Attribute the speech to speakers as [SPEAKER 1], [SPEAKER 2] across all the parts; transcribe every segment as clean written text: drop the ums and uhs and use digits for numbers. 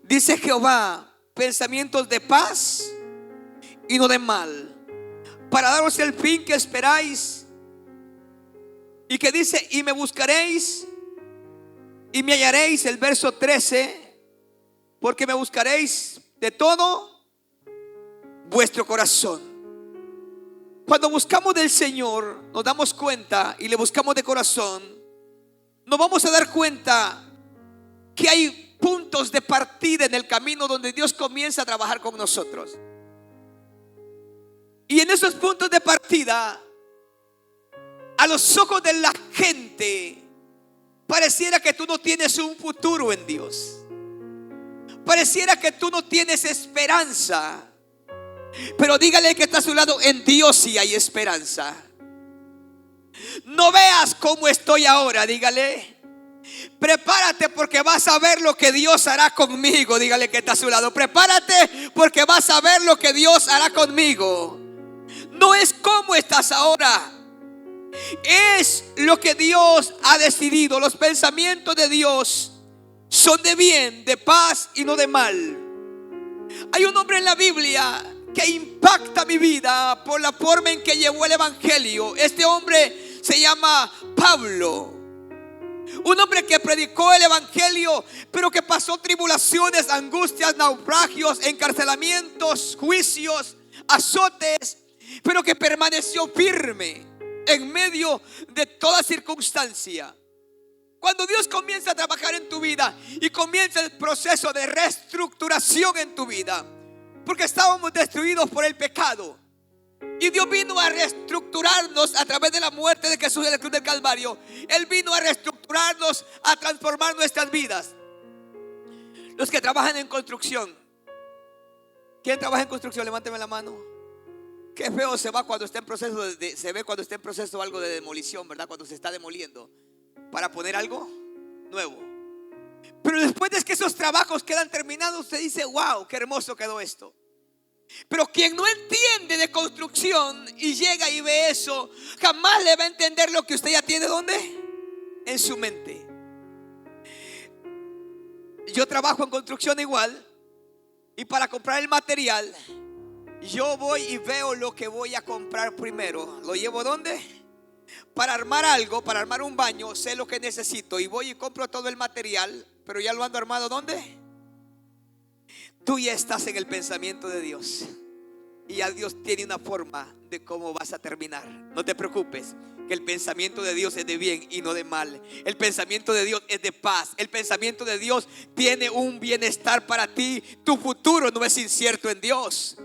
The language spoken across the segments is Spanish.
[SPEAKER 1] Dice Jehová, pensamientos de paz y no de mal, para daros el fin que esperáis. Y que dice, y me buscaréis y me hallaréis, el verso 13, porque me buscaréis de todo vuestro corazón. Cuando buscamos del Señor, nos damos cuenta y le buscamos de corazón, nos vamos a dar cuenta que hay puntos de partida en el camino donde Dios comienza a trabajar con nosotros. Y en esos puntos de partida, a los ojos de la gente, pareciera que tú no tienes un futuro en Dios. Pareciera que tú no tienes esperanza. Pero dígale que está a su lado, en Dios sí hay esperanza. No veas cómo estoy ahora, dígale. Prepárate porque vas a ver lo que Dios hará conmigo. Dígale que está a su lado. Prepárate porque vas a ver lo que Dios hará conmigo. No es cómo estás ahora, es lo que Dios ha decidido. Los pensamientos de Dios son de bien, de paz y no de mal. Hay un hombre en la Biblia que impacta mi vida por la forma en que llevó el evangelio. Este hombre se llama Pablo. Un hombre que predicó el evangelio, pero que pasó tribulaciones, angustias, naufragios, encarcelamientos, juicios, azotes, pero que permaneció firme en medio de toda circunstancia. Cuando Dios comienza a trabajar en tu vida y comienza el proceso de reestructuración en tu vida, porque estábamos destruidos por el pecado, y Dios vino a reestructurarnos a través de la muerte de Jesús en la cruz del Calvario. Él vino a reestructurarnos, a transformar nuestras vidas. Los que trabajan en construcción, ¿quién trabaja en construcción? Levánteme la mano. Qué feo se va cuando está en proceso se ve cuando está en proceso algo de demolición, ¿verdad? Cuando se está demoliendo para poner algo nuevo. Pero después de que esos trabajos quedan terminados, usted dice, wow, qué hermoso quedó esto. Pero quien no entiende de construcción y llega y ve eso, jamás le va a entender lo que usted ya tiene. ¿Dónde? En su mente. Yo trabajo en construcción igual, y para comprar el material, yo voy y veo lo que voy a comprar primero. ¿Lo llevo dónde? Para armar algo, para armar un baño, sé lo que necesito y voy y compro todo el material, pero ya lo ando armado. ¿Dónde? Tú ya estás en el pensamiento de Dios, y ya Dios tiene una forma de cómo vas a terminar. No te preocupes, que el pensamiento de Dios es de bien y no de mal. El pensamiento de Dios es de paz. El pensamiento de Dios tiene un bienestar para ti. Tu futuro no es incierto en Dios.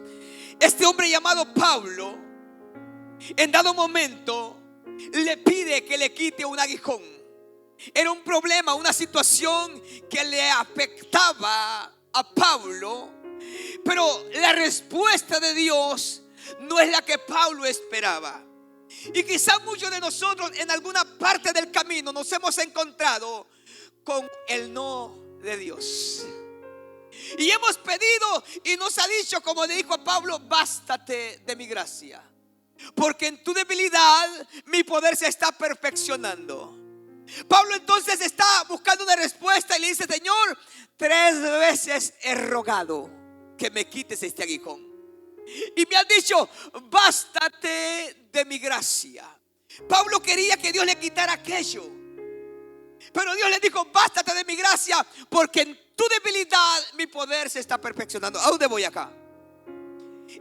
[SPEAKER 1] Este hombre llamado Pablo, en dado momento, le pide que le quite un aguijón. Era un problema, una situación que le afectaba a Pablo, pero la respuesta de Dios no es la que Pablo esperaba. Y quizá muchos de nosotros en alguna parte del camino nos hemos encontrado con el no de Dios. Y hemos pedido y nos ha dicho, como le dijo a Pablo, bástate de mi gracia, porque en tu debilidad mi poder se está perfeccionando. Pablo entonces está buscando una respuesta y le dice, Señor, 3 veces he rogado que me quites este aguijón, y me has dicho, bástate de mi gracia. Pablo quería que Dios le quitara aquello, pero Dios le dijo, bástate de mi gracia, porque en tu debilidad mi poder se está perfeccionando. ¿A dónde voy acá?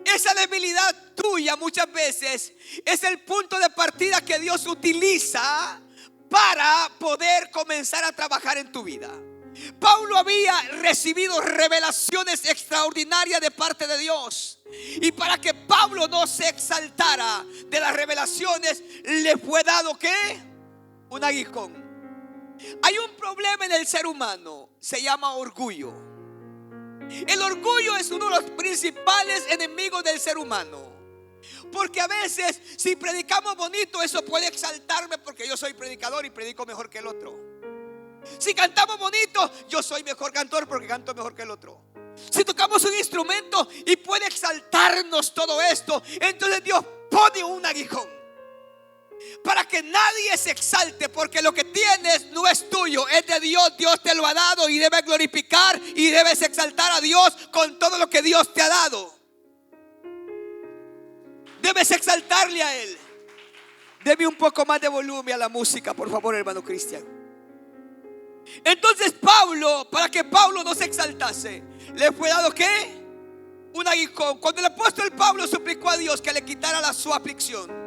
[SPEAKER 1] Esa debilidad tuya muchas veces es el punto de partida que Dios utiliza para poder comenzar a trabajar en tu vida. Pablo había recibido revelaciones extraordinarias de parte de Dios, y para que Pablo no se exaltara de las revelaciones, le fue dado ¿qué? Un aguijón. Hay un problema en el ser humano, se llama orgullo. El orgullo es uno de los principales enemigos del ser humano, porque a veces si predicamos bonito, eso puede exaltarme porque yo soy predicador y predico mejor que el otro. Si cantamos bonito, yo soy mejor cantor porque canto mejor que el otro. Si tocamos un instrumento y puede exaltarnos todo esto, entonces Dios pone un aguijón para que nadie se exalte, porque lo que tienes no es tuyo, es de Dios. Dios te lo ha dado y debes glorificar y debes exaltar a Dios con todo lo que Dios te ha dado. Debes exaltarle a Él. Deme un poco más de volumen a la música, por favor, hermano Cristian. Entonces Pablo, para que Pablo no se exaltase, le fue dado ¿qué? Un aguijón. Cuando el apóstol Pablo suplicó a Dios que le quitara su aflicción,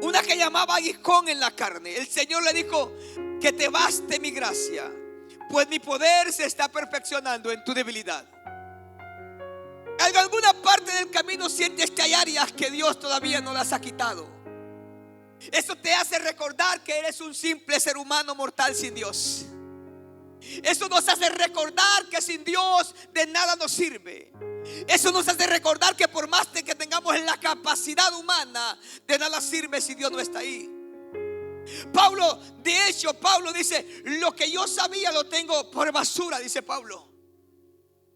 [SPEAKER 1] una que llamaba aguijón en la carne, el Señor le dijo: que te baste mi gracia, pues mi poder se está perfeccionando en tu debilidad. En alguna parte del camino sientes que hay áreas que Dios todavía no las ha quitado. Eso te hace recordar que eres un simple ser humano mortal sin Dios. Eso nos hace recordar que sin Dios de nada nos sirve. Eso nos hace recordar que por más que tengamos la capacidad humana, de nada sirve si Dios no está ahí. Pablo, de hecho, Pablo dice: lo que yo sabía lo tengo por basura, dice Pablo.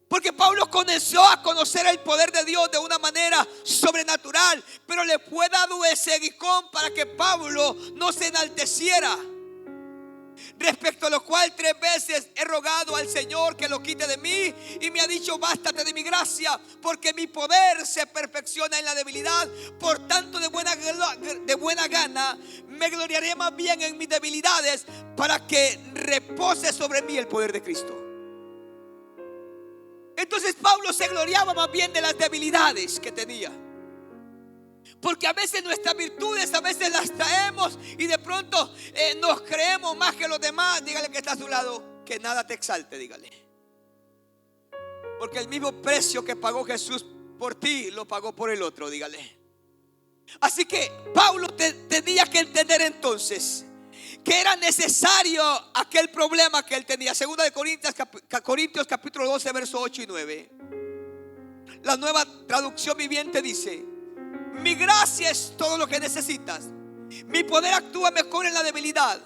[SPEAKER 1] Porque Pablo comenzó a conocer el poder de Dios de una manera sobrenatural, pero le fue dado ese aguijón para que Pablo no se enalteciera. Respecto a lo cual 3 veces he rogado al Señor que lo quite de mí, y me ha dicho: bástate de mi gracia, porque mi poder se perfecciona en la debilidad. Por tanto, de buena gana me gloriaré más bien en mis debilidades, para que repose sobre mí el poder de Cristo. Entonces Pablo se gloriaba más bien de las debilidades que tenía, porque a veces nuestras virtudes, a veces las traemos y de pronto nos creemos más que los demás. Dígale que está a su lado: que nada te exalte, dígale. Porque el mismo precio que pagó Jesús por ti, lo pagó por el otro, dígale. Así que Pablo tenía que entender entonces que era necesario aquel problema que él tenía. Segunda de Corintios capítulo 12, verso 8 y 9. La Nueva Traducción Viviente dice: mi gracia es todo lo que necesitas. Mi poder actúa mejor en la debilidad.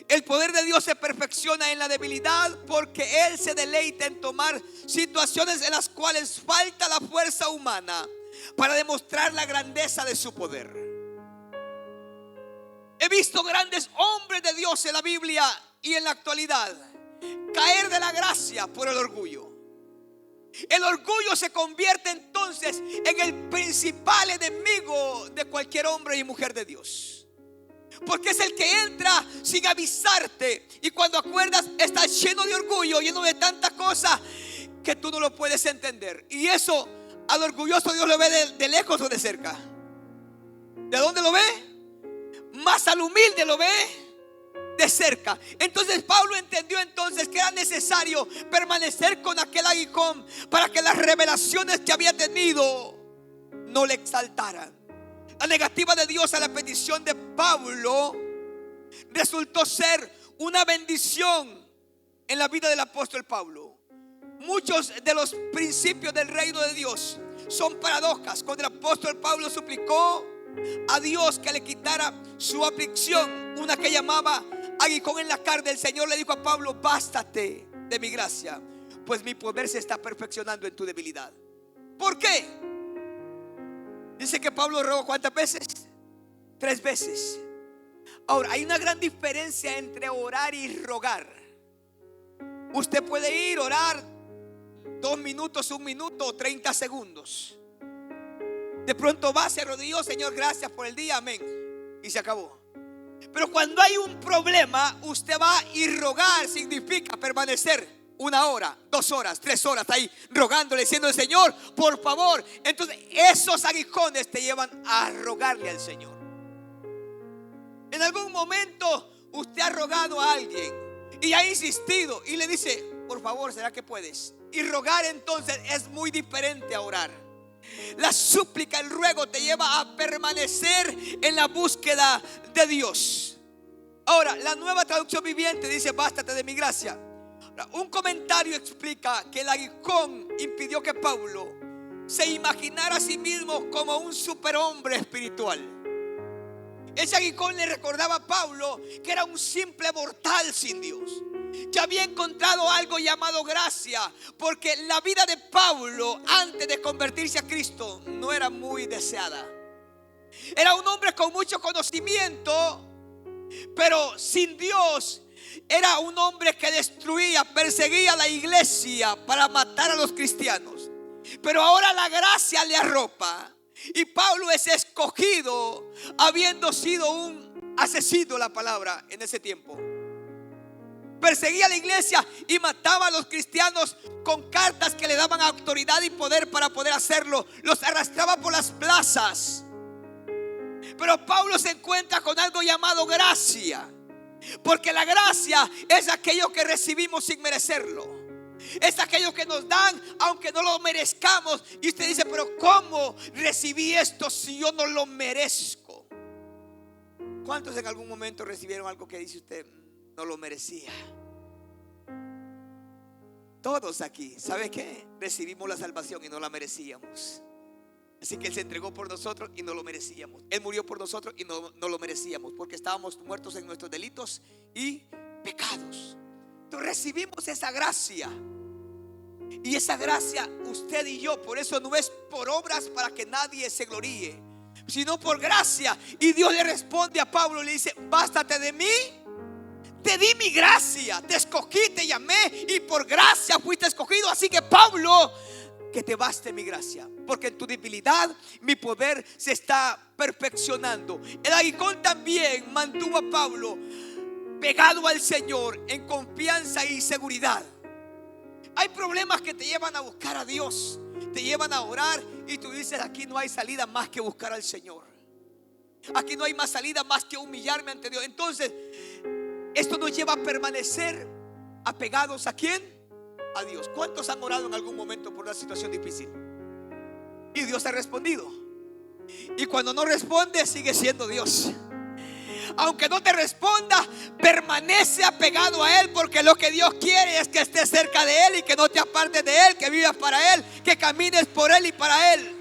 [SPEAKER 1] El poder de Dios se perfecciona en la debilidad, porque Él se deleita en tomar situaciones en las cuales falta la fuerza humana para demostrar la grandeza de su poder. He visto grandes hombres de Dios en la Biblia y en la actualidad caer de la gracia por el orgullo. El orgullo se convierte entonces en el principal enemigo de cualquier hombre y mujer de Dios, porque es el que entra sin avisarte, y cuando acuerdas estás lleno de orgullo, lleno de tanta cosa que tú no lo puedes entender. Y eso al orgulloso Dios lo ve de lejos o de cerca. ¿De dónde lo ve? Más al humilde lo ve de cerca. Entonces Pablo entendió entonces que era necesario permanecer con aquel aguijón para que las revelaciones que había tenido no le exaltaran. La negativa de Dios a la petición de Pablo resultó ser una bendición en la vida del apóstol Pablo. Muchos de los principios del reino de Dios son paradojas. Cuando el apóstol Pablo suplicó a Dios que le quitara su aflicción, una que llamaba aguijón en la carne, el Señor le dijo a Pablo: bástate de mi gracia, pues mi poder se está perfeccionando en tu debilidad. ¿Por qué? Dice que Pablo rogó ¿cuántas veces? 3 veces. Ahora, hay una gran diferencia entre orar y rogar. Usted puede ir, orar 2 minutos, 1 minuto o 30 segundos. De pronto va, se arrodilló: Señor, gracias por el día, amén, y se acabó. Pero cuando hay un problema, usted va, y rogar significa permanecer 1 hora, 2 horas, 3 horas ahí rogándole, diciendo: Señor, por favor. Entonces esos aguijones te llevan a rogarle al Señor. En algún momento usted ha rogado a alguien y ha insistido y le dice: por favor, ¿será que puedes? Y rogar entonces es muy diferente a orar. La súplica, el ruego te lleva a permanecer en la búsqueda de Dios. Ahora, la Nueva Traducción Viviente dice: bástate de mi gracia. Ahora, un comentario explica que el aguijón impidió que Pablo se imaginara a sí mismo como un superhombre espiritual. Ese aguijón le recordaba a Pablo que era un simple mortal sin Dios, que había encontrado algo llamado gracia, porque la vida de Pablo antes de convertirse a Cristo no era muy deseada. Era un hombre con mucho conocimiento, pero sin Dios. Era un hombre que destruía, perseguía a la iglesia para matar a los cristianos. Pero ahora la gracia le arropa y Pablo es escogido, habiendo sido un asesino, la palabra, en ese tiempo. Perseguía a la iglesia y mataba a los cristianos con cartas que le daban autoridad y poder para poder hacerlo. Los arrastraba por las plazas. Pero Pablo se encuentra con algo llamado gracia, porque la gracia es aquello que recibimos sin merecerlo. Es aquello que nos dan aunque no lo merezcamos. Y usted dice, pero ¿cómo recibí esto si yo no lo merezco? ¿Cuántos en algún momento recibieron algo que dice usted no lo merecía? Todos aquí, ¿sabe qué? Recibimos la salvación y no la merecíamos. Así que Él se entregó por nosotros y no lo merecíamos. Él murió por nosotros y no lo merecíamos, porque estábamos muertos en nuestros delitos y pecados. Entonces recibimos esa gracia. Y esa gracia usted y yo, por eso no es por obras para que nadie se gloríe, sino por gracia. Y Dios le responde a Pablo y le dice, bástate de mí. Te di mi gracia, te escogí, te llamé y por gracia fuiste escogido. Así que Pablo, que te baste mi gracia, porque en tu debilidad mi poder se está perfeccionando. El aguijón también mantuvo a Pablo pegado al Señor en confianza y seguridad. Hay problemas que te llevan a buscar a Dios, te llevan a orar y tú dices, aquí no hay salida más que buscar al Señor. Aquí no hay más salida más que humillarme ante Dios. Entonces esto nos lleva a permanecer apegados ¿a quién? A Dios. ¿Cuántos han orado en algún momento por una situación difícil? Y Dios ha respondido. Y cuando no responde, sigue siendo Dios. Aunque no te responda, permanece apegado a Él, porque lo que Dios quiere es que estés cerca de Él y que no te apartes de Él, que vivas para Él, que camines por Él y para Él.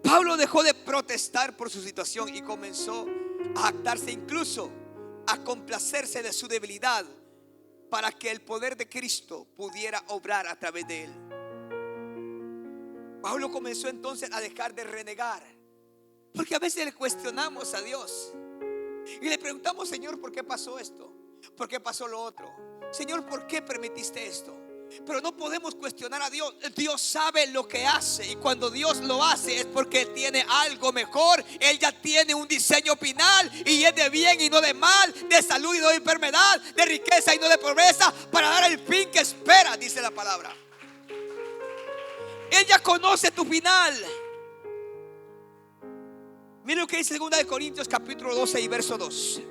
[SPEAKER 1] Pablo dejó de protestar por su situación y comenzó a jactarse, incluso a complacerse de su debilidad, para que el poder de Cristo pudiera obrar a través de él. Pablo comenzó entonces a dejar de renegar, porque a veces le cuestionamos a Dios y le preguntamos, Señor, ¿por qué pasó esto? ¿Por qué pasó lo otro? Señor, ¿por qué permitiste esto? Pero no podemos cuestionar a Dios. Dios sabe lo que hace, y cuando Dios lo hace es porque Él tiene algo mejor. Él ya tiene un diseño final, y es de bien y no de mal, de salud y no de enfermedad, de riqueza y no de pobreza, para dar el fin que espera, dice la palabra. Él ya conoce tu final. Miren lo que dice 2 de Corintios capítulo 12 y verso 2.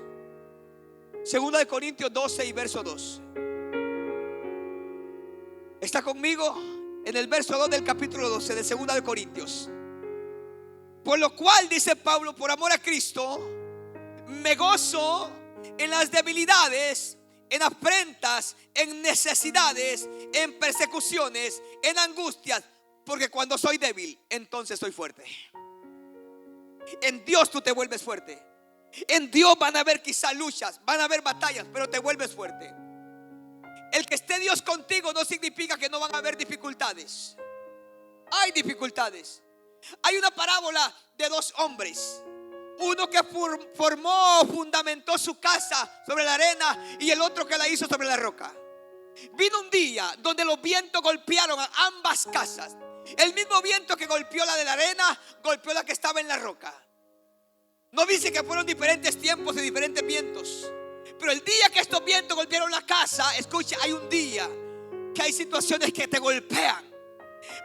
[SPEAKER 1] 2 de Corintios 12 y verso 2. ¿Está conmigo? En el verso 2 del capítulo 12 de 2 de Corintios. Por lo cual, dice Pablo, por amor a Cristo, me gozo en las debilidades, en afrentas, en necesidades, en persecuciones, en angustias, porque cuando soy débil, entonces soy fuerte. En Dios tú te vuelves fuerte. En Dios van a haber quizá luchas, van a haber batallas, pero te vuelves fuerte. El que esté Dios contigo no significa que no van a haber dificultades. Hay dificultades. Hay una parábola de dos hombres. Uno que fundamentó su casa sobre la arena, y el otro que la hizo sobre la roca. Vino un día donde los vientos golpearon a ambas casas. El mismo viento que golpeó la de la arena, golpeó la que estaba en la roca. No dice que fueron diferentes tiempos y diferentes vientos, pero el día que estos vientos golpearon la casa, escucha, hay un día que hay situaciones que te golpean.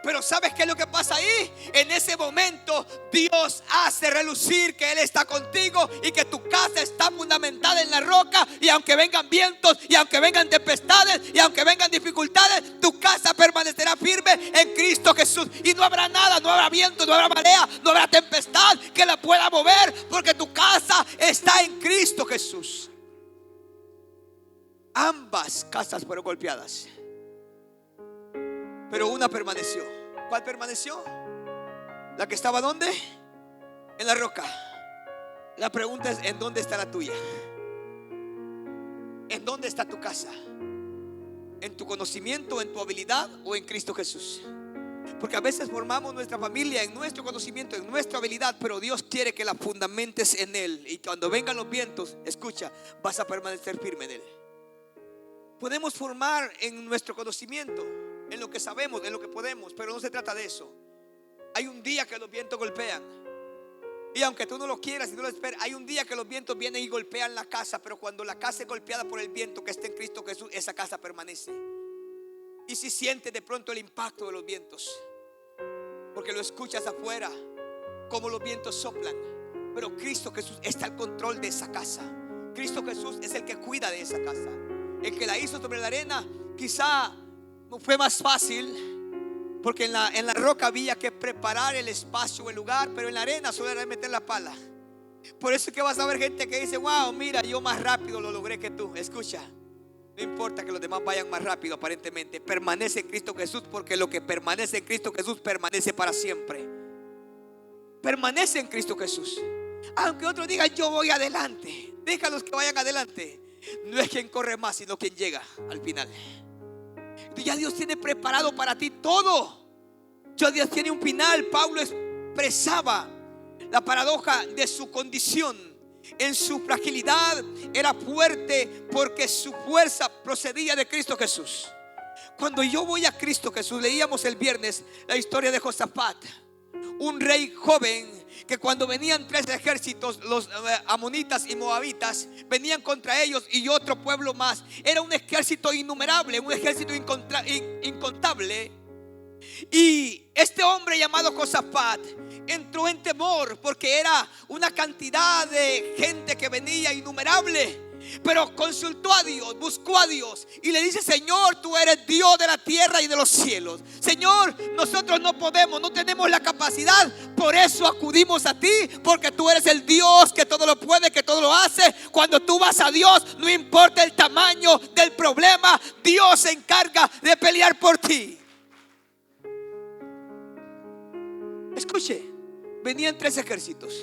[SPEAKER 1] Pero ¿sabes qué es lo que pasa ahí? En ese momento Dios hace relucir que Él está contigo y que tu casa está fundamentada en la roca. Y aunque vengan vientos, y aunque vengan tempestades, y aunque vengan dificultades, tu casa permanecerá firme en Cristo Jesús. Y no habrá nada, no habrá viento, no habrá marea, no habrá tempestad que la pueda mover, porque tu casa está en Cristo Jesús. Ambas casas fueron golpeadas, pero una permaneció. ¿Cuál permaneció? La que estaba ¿dónde? En la roca. La pregunta es, ¿en dónde está la tuya? ¿En dónde está tu casa? ¿En tu conocimiento, en tu habilidad o en Cristo Jesús? Porque a veces formamos nuestra familia en nuestro conocimiento, en nuestra habilidad, pero Dios quiere que la fundamentes en Él. Y cuando vengan los vientos, escucha, vas a permanecer firme en Él. Podemos formar en nuestro conocimiento, en lo que sabemos, en lo que podemos, pero no se trata de eso. Hay un día que los vientos golpean. Y aunque tú no lo quieras y no lo esperes, hay un día que los vientos vienen y golpean la casa. Pero cuando la casa es golpeada por el viento que está en Cristo Jesús, esa casa permanece. Y si sientes de pronto el impacto de los vientos, porque lo escuchas afuera, como los vientos soplan, pero Cristo Jesús está al control de esa casa. Cristo Jesús es el que cuida de esa casa. El que la hizo sobre la arena, quizá no fue más fácil, porque en la roca había que preparar el espacio, el lugar, pero en la arena solo era meter la pala. Por eso es que vas a ver gente que dice: wow, mira, yo más rápido lo logré que tú. Escucha, no importa que los demás vayan más rápido aparentemente, permanece en Cristo Jesús, porque lo que permanece en Cristo Jesús permanece para siempre. Permanece en Cristo Jesús. Aunque otros digan: yo voy adelante, déjalos que vayan adelante. No es quien corre más, sino quien llega al final. Ya Dios tiene preparado para ti todo. Ya Dios tiene un final. Pablo expresaba la paradoja de su condición. En su fragilidad era fuerte porque su fuerza procedía de Cristo Jesús. Cuando yo voy a Cristo Jesús, leíamos el viernes la historia de Josafat, un rey joven que cuando venían 3 ejércitos, los amonitas y moabitas, venían contra ellos y otro pueblo más. Era un ejército innumerable, un ejército incontable. Y este hombre llamado Josafat entró en temor porque era una cantidad de gente que venía innumerable. Pero consultó a Dios, buscó a Dios y le dice: Señor, tú eres Dios de la tierra y de los cielos. Señor, nosotros no podemos, no tenemos la capacidad. Por eso acudimos a ti, porque tú eres el Dios que todo lo puede, que todo lo hace. Cuando tú vas a Dios, no importa el tamaño del problema, Dios se encarga de pelear por ti. Escuche, venían 3 ejércitos.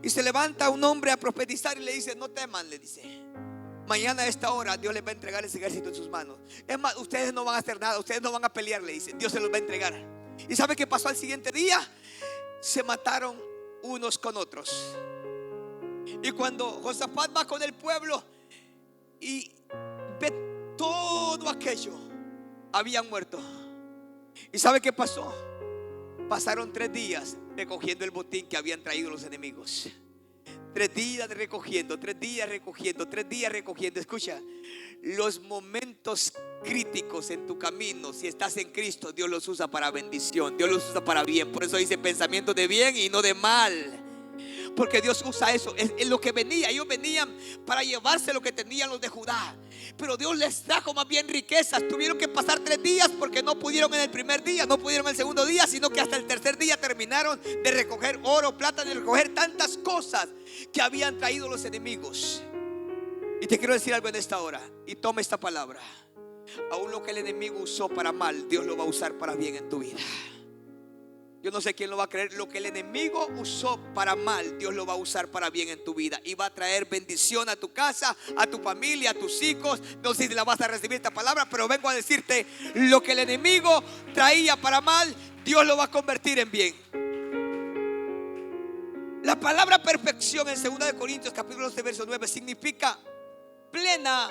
[SPEAKER 1] Y se levanta un hombre a profetizar y le dice: no teman, le dice, mañana a esta hora Dios les va a entregar ese ejército en sus manos. Es más, ustedes no van a hacer nada, ustedes no van a pelear, le dice, Dios se los va a entregar. ¿Y sabe qué pasó al siguiente día? Se mataron unos con otros. Y cuando Josafat va con el pueblo y ve todo aquello, habían muerto. ¿Y sabe qué pasó? Pasaron 3 días recogiendo el botín que habían traído los enemigos. 3 días recogiendo, 3 días recogiendo, 3 días recogiendo. Escucha, los momentos críticos en tu camino, si estás en Cristo, Dios los usa para bendición, Dios los usa para bien. Por eso dice pensamientos de bien y no de mal, porque Dios usa eso. Es lo que venía. Ellos venían para llevarse lo que tenían los de Judá, pero Dios les trajo más bien riquezas. Tuvieron que pasar 3 días porque no pudieron en el primer día, no pudieron en el segundo día, sino que hasta el tercer día terminaron de recoger oro, plata, de recoger tantas cosas que habían traído los enemigos. Y te quiero decir algo en esta hora, y toma esta palabra: aún lo que el enemigo usó para mal, Dios lo va a usar para bien en tu vida. Yo no sé quién lo va a creer. Lo que el enemigo usó para mal, Dios lo va a usar para bien en tu vida. Y va a traer bendición a tu casa, a tu familia, a tus hijos. No sé si la vas a recibir esta palabra, pero vengo a decirte: lo que el enemigo traía para mal, Dios lo va a convertir en bien. La palabra perfección en 2 Corintios capítulo 12 verso 9 significa plena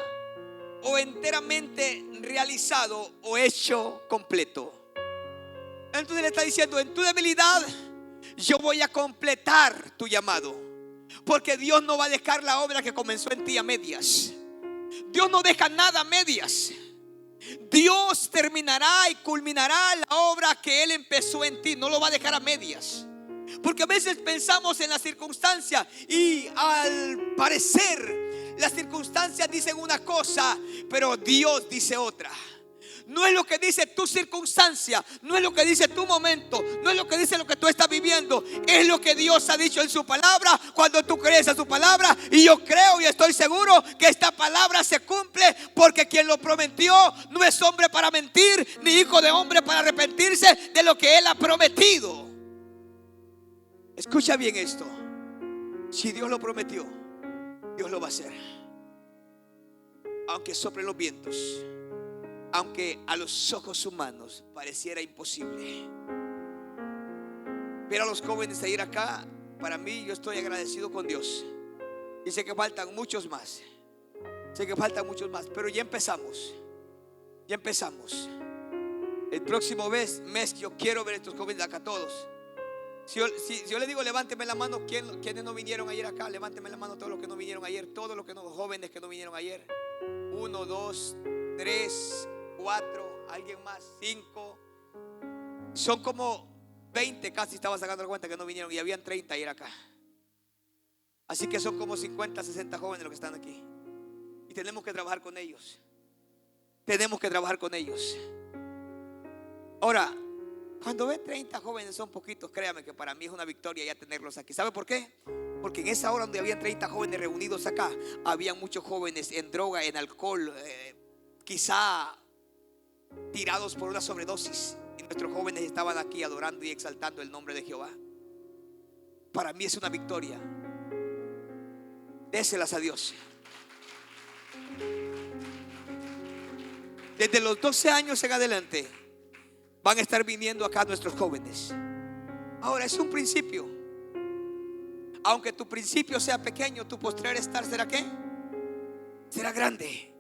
[SPEAKER 1] o enteramente realizado o hecho completo. Entonces le está diciendo: en tu debilidad yo voy a completar tu llamado, porque Dios no va a dejar la obra que comenzó en ti a medias. Dios no deja nada a medias. Dios terminará y culminará la obra que Él empezó en ti. No lo va a dejar a medias. Porque a veces pensamos en la circunstancia y al parecer las circunstancias dicen una cosa, pero Dios dice otra. No es lo que dice tu circunstancia, no es lo que dice tu momento, no es lo que dice lo que tú estás viviendo. Es lo que Dios ha dicho en su palabra. Cuando tú crees a su palabra, y yo creo y estoy seguro que esta palabra se cumple, porque quien lo prometió no es hombre para mentir, ni hijo de hombre para arrepentirse de lo que Él ha prometido. Escucha bien esto: si Dios lo prometió, Dios lo va a hacer. Aunque soplen los vientos, aunque a los ojos humanos pareciera imposible. Ver a los jóvenes de ir acá, para mí, yo estoy agradecido con Dios. Y sé que faltan muchos más. Sé que faltan muchos más, pero ya empezamos. Ya empezamos. El próximo mes yo quiero ver a estos jóvenes acá todos. Si yo le digo levánteme la mano, ¿quiénes no vinieron ayer acá? Levánteme la mano todos los que no vinieron ayer. Todos los jóvenes que no vinieron ayer. 1, 2, 3, 4, alguien más, 5. Son como 20, casi estaba sacando la cuenta, que no vinieron. Y habían 30 ayer acá. Así que son como 50, 60 jóvenes los que están aquí. Y tenemos que trabajar con ellos. Tenemos que trabajar con ellos. Ahora, cuando ve 30 jóvenes, son poquitos, créame que para mí es una victoria ya tenerlos aquí. ¿Sabe por qué? Porque en esa hora donde habían 30 jóvenes reunidos acá, había muchos jóvenes en droga, en alcohol, quizá tirados por una sobredosis. Y nuestros jóvenes estaban aquí adorando y exaltando el nombre de Jehová. Para mí es una victoria. Déselas a Dios. Desde los 12 años en adelante van a estar viniendo acá nuestros jóvenes. Ahora es un principio. Aunque tu principio sea pequeño, tu postrer estar será ¿qué? Será grande.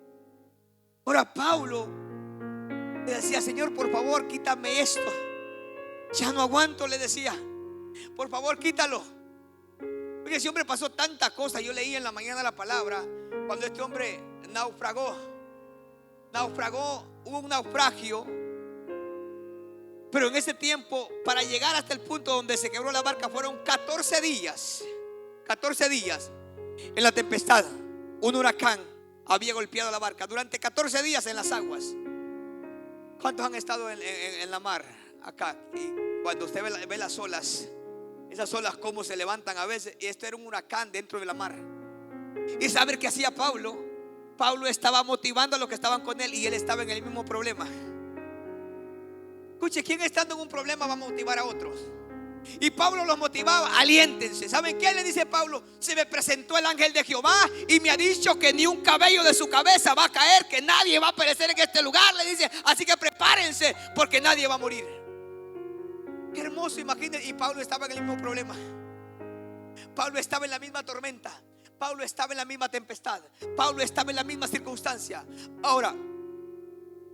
[SPEAKER 1] Ahora Pablo le decía: Señor, por favor, quítame esto. Ya no aguanto, le decía. Por favor, quítalo. Porque ese hombre pasó tanta cosa. Yo leí en la mañana la palabra. Cuando este hombre naufragó, hubo un naufragio. Pero en ese tiempo, para llegar hasta el punto donde se quebró la barca, fueron 14 días. 14 días en la tempestad. Un huracán había golpeado la barca durante 14 días en las aguas. ¿Cuántos han estado en la mar acá? Y cuando usted ve las olas, esas olas cómo se levantan a veces. Y esto era un huracán dentro de la mar. ¿Y saber qué hacía Pablo? Pablo estaba motivando a los que estaban con él, y él estaba en el mismo problema. Escuche, ¿quién estando en un problema va a motivar a otros? Y Pablo los motivaba: aliéntense. ¿Saben qué le dice Pablo? Se me presentó el ángel de Jehová y me ha dicho que ni un cabello de su cabeza va a caer, que nadie va a perecer en este lugar, le dice. Así que prepárense, porque nadie va a morir. Qué hermoso, imagínense. Y Pablo estaba en el mismo problema. Pablo estaba en la misma tormenta. Pablo estaba en la misma tempestad. Pablo estaba en la misma circunstancia. Ahora,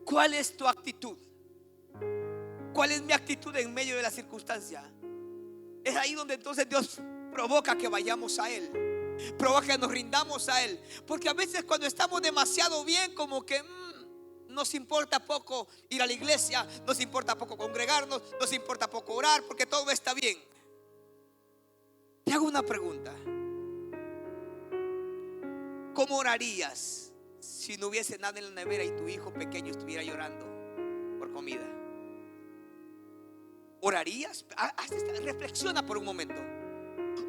[SPEAKER 1] ¿cuál es tu actitud? ¿Cuál es mi actitud en medio de la circunstancia? Es ahí donde entonces Dios provoca que vayamos a Él. Provoca que nos rindamos a Él. Porque a veces cuando estamos demasiado bien, como que nos importa poco ir a la iglesia, nos importa poco congregarnos, nos importa poco orar, porque todo está bien. Te hago una pregunta. ¿Cómo orarías si no hubiese nada en la nevera y tu hijo pequeño estuviera llorando por comida? ¿Orarías? Reflexiona por un momento.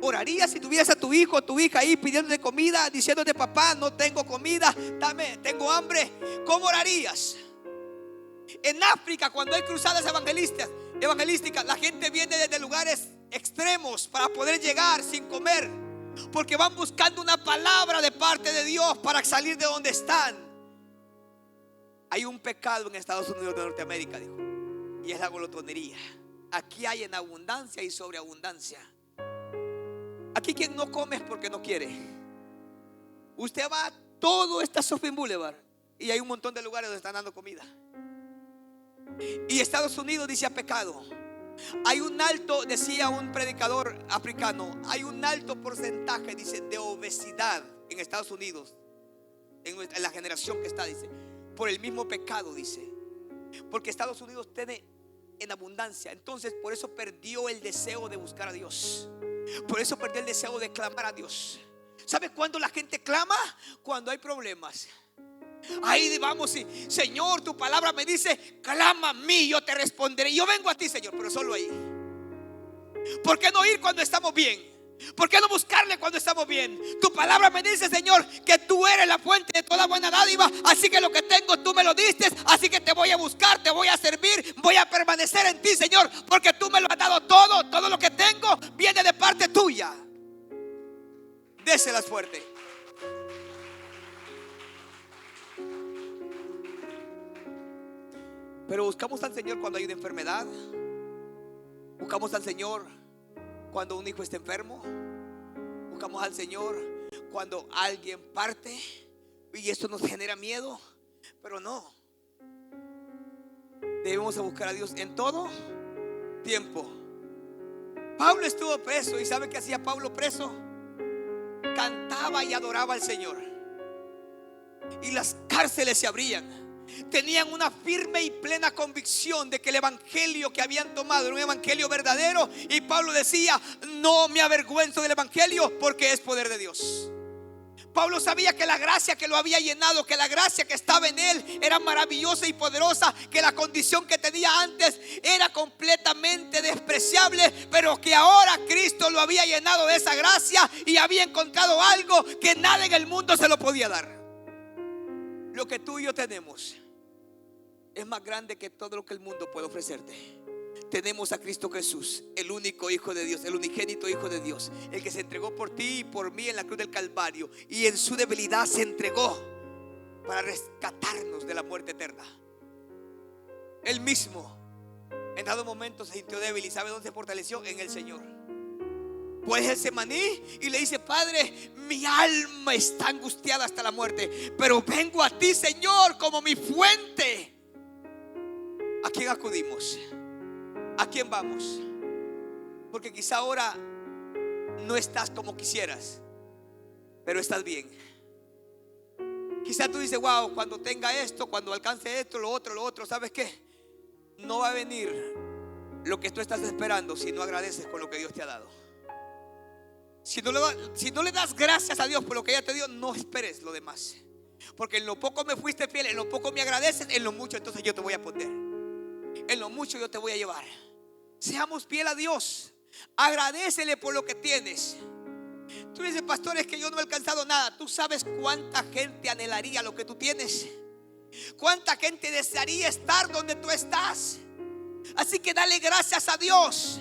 [SPEAKER 1] ¿Orarías si tuvieras a tu hijo o tu hija ahí pidiéndote comida, diciéndote: papá, no tengo comida, dame, tengo hambre? ¿Cómo orarías? En África, cuando hay cruzadas evangelísticas, la gente viene desde lugares extremos para poder llegar sin comer, porque van buscando una palabra de parte de Dios para salir de donde están. Hay un pecado en Estados Unidos de Norteamérica, dijo, y es la glotonería. Aquí hay en abundancia y sobreabundancia. Aquí quien no come es porque no quiere. Usted va a todo esta Shopping Boulevard y hay un montón de lugares donde están dando comida. Y Estados Unidos dice: a pecado. Hay un alto, decía un predicador africano, hay un alto porcentaje, dice, de obesidad en Estados Unidos, en la generación que está, dice, por el mismo pecado, dice. Porque Estados Unidos tiene en abundancia. Entonces por eso perdió el deseo de buscar a Dios. Por eso perdió el deseo de clamar a Dios. ¿Sabe cuándo la gente clama? Cuando hay problemas. Ahí vamos y: Señor, tu palabra me dice, clama a mí, yo te responderé. Yo vengo a ti, Señor, pero solo ahí. ¿Por qué no ir cuando estamos bien? ¿Por qué no buscarle cuando estamos bien? Tu palabra me dice, Señor, que tú eres la fuente de toda buena dádiva. Así que lo que tengo tú me lo diste. Así que te voy a buscar, te voy a servir, voy a permanecer en ti, Señor, porque tú me lo has dado todo. Todo lo que tengo viene de parte tuya. Déselas fuerte. Pero buscamos al Señor cuando hay una enfermedad. Buscamos al Señor cuando un hijo está enfermo. Buscamos al Señor cuando alguien parte y esto nos genera miedo. Pero no, debemos buscar a Dios en todo tiempo. Pablo estuvo preso, y ¿sabe qué hacía Pablo preso? Cantaba y adoraba al Señor, y las cárceles se abrían. Tenían una firme y plena convicción de que el evangelio que habían tomado era un evangelio verdadero. Y Pablo decía: no me avergüenzo del evangelio, porque es poder de Dios. Pablo sabía que la gracia que lo había llenado, que la gracia que estaba en él era maravillosa y poderosa, que la condición que tenía antes era completamente despreciable, pero que ahora Cristo lo había llenado de esa gracia y había encontrado algo que nada en el mundo se lo podía dar. Lo que tú y yo tenemos es más grande que todo lo que el mundo puede ofrecerte. Tenemos a Cristo Jesús, el único Hijo de Dios, el unigénito Hijo de Dios, el que se entregó por ti y por mí en la cruz del Calvario, y en su debilidad se entregó para rescatarnos de la muerte eterna. Él mismo en dado momento se sintió débil, y ¿sabe dónde se fortaleció? En el Señor. Pues el Semaní, y le dice: Padre, mi alma está angustiada hasta la muerte, pero vengo a ti, Señor, como mi fuente. ¿A quién acudimos? ¿A quién vamos? Porque quizá ahora no estás como quisieras, pero estás bien. Quizá tú dices: wow, cuando tenga esto, cuando alcance esto, lo otro, ¿sabes qué? No va a venir lo que tú estás esperando si no agradeces con lo que Dios te ha dado. Si no le das gracias a Dios por lo que ella te dio, no esperes lo demás. Porque en lo poco me fuiste fiel, en lo poco me agradeces, en lo mucho entonces yo te voy a poner. En lo mucho yo te voy a llevar. Seamos fiel a Dios. Agradécele por lo que tienes. Tú dices: pastor, es que yo no he alcanzado nada. Tú sabes cuánta gente anhelaría lo que tú tienes. Cuánta gente desearía estar donde tú estás. Así que dale gracias a Dios,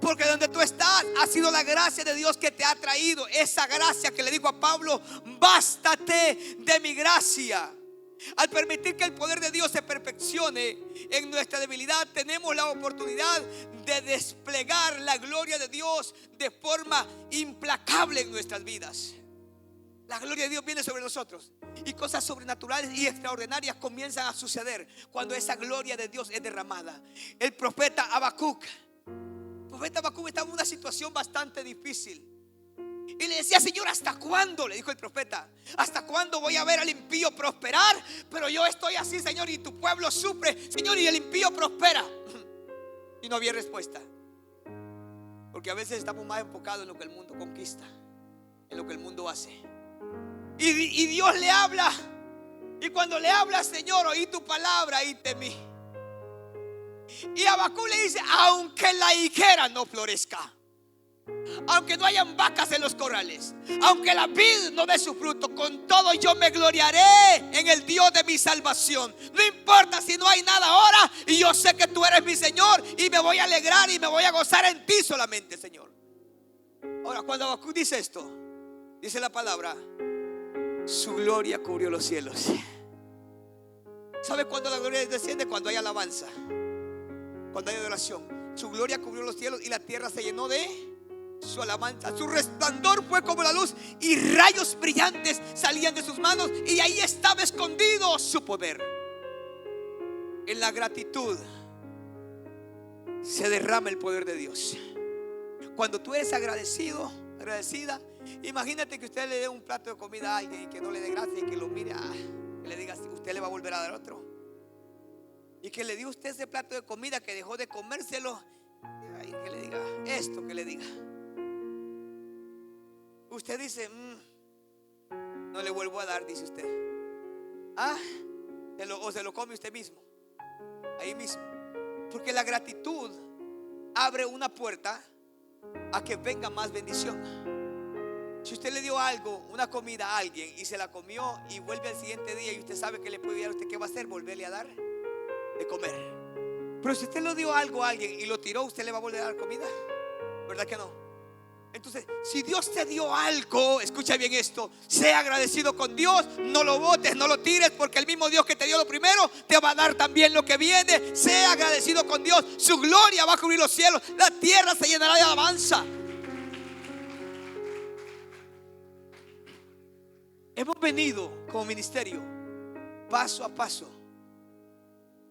[SPEAKER 1] porque donde tú estás ha sido la gracia de Dios que te ha traído. Esa gracia que le dijo a Pablo: bástate de mi gracia. Al permitir que el poder de Dios se perfeccione en nuestra debilidad, tenemos la oportunidad de desplegar la gloria de Dios de forma implacable en nuestras vidas. La gloria de Dios viene sobre nosotros, y cosas sobrenaturales y extraordinarias comienzan a suceder cuando esa gloria de Dios es derramada. El profeta Habacuc estaba en una situación bastante difícil, y le decía: Señor, ¿hasta cuándo? Le dijo el profeta: ¿hasta cuándo voy a ver al impío prosperar? Pero yo estoy así, Señor, y tu pueblo sufre, Señor, y el impío prospera. Y no había respuesta, porque a veces estamos más enfocados en lo que el mundo conquista, en lo que el mundo hace. Y Dios le habla, y cuando le habla: Señor, oí tu palabra y temí. Y Habacuc le dice: aunque la higuera no florezca, aunque no hayan vacas en los corrales, aunque la vid no dé su fruto, con todo yo me gloriaré en el Dios de mi salvación. No importa si no hay nada ahora, y yo sé que tú eres mi Señor, y me voy a alegrar y me voy a gozar en ti solamente, Señor. Ahora, cuando Habacuc dice esto, dice la palabra: su gloria cubrió los cielos. ¿Sabe cuándo la gloria desciende? Cuando hay alabanza, cuando hay adoración. Su gloria cubrió los cielos y la tierra se llenó de su alabanza. Su resplandor fue como la luz, y rayos brillantes salían de sus manos, y ahí estaba escondido su poder. En la gratitud se derrama el poder de Dios. Cuando tú eres agradecida, imagínate que usted le dé un plato de comida a alguien y que no le dé gracias, y que lo mire, que le diga: usted le va a volver a dar otro. Y que le dio usted ese plato de comida, que dejó de comérselo, y que le diga esto, que le diga. Usted dice: no le vuelvo a dar, dice usted. O se lo come usted mismo, ahí mismo. Porque la gratitud abre una puerta a que venga más bendición. Si usted le dio algo, una comida a alguien, y se la comió, y vuelve al siguiente día y usted sabe que le puede dar a usted, ¿qué va a hacer? Volverle a dar de comer. Pero si usted le dio algo a alguien y lo tiró, ¿usted le va a volver a dar comida? ¿Verdad que no? Entonces, si Dios te dio algo, escucha bien esto, sea agradecido con Dios, no lo botes, no lo tires, porque el mismo Dios que te dio lo primero te va a dar también lo que viene. Sea agradecido con Dios, su gloria va a cubrir los cielos, la tierra se llenará de alabanza. Hemos venido como ministerio paso a paso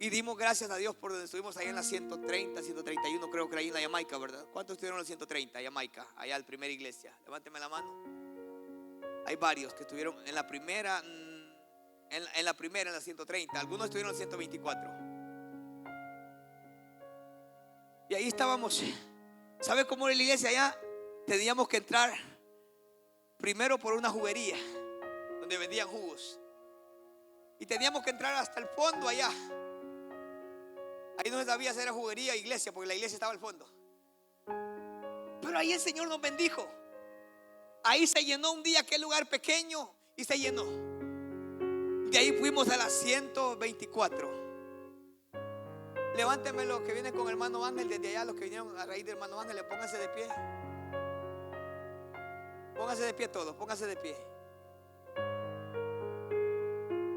[SPEAKER 1] y dimos gracias a Dios por donde estuvimos ahí en la 130, 131, creo que ahí en la Jamaica, ¿verdad? ¿Cuántos estuvieron en la 130, Jamaica? Allá en la primera iglesia. Levánteme la mano. Hay varios que estuvieron en la primera, en la 130. Algunos estuvieron en la 124. Y ahí estábamos. ¿Sabe cómo era la iglesia allá? Teníamos que entrar primero por una juguería donde vendían jugos. Y teníamos que entrar hasta el fondo allá. Ahí no se sabía si era juguería o iglesia, porque la iglesia estaba al fondo. Pero ahí el Señor nos bendijo. Ahí se llenó un día aquel lugar pequeño y se llenó. De ahí fuimos a las 124. Levánteme los que vienen con el hermano Ángel desde allá, los que vinieron a raíz del hermano Ángel, pónganse de pie. Pónganse de pie todos, pónganse de pie.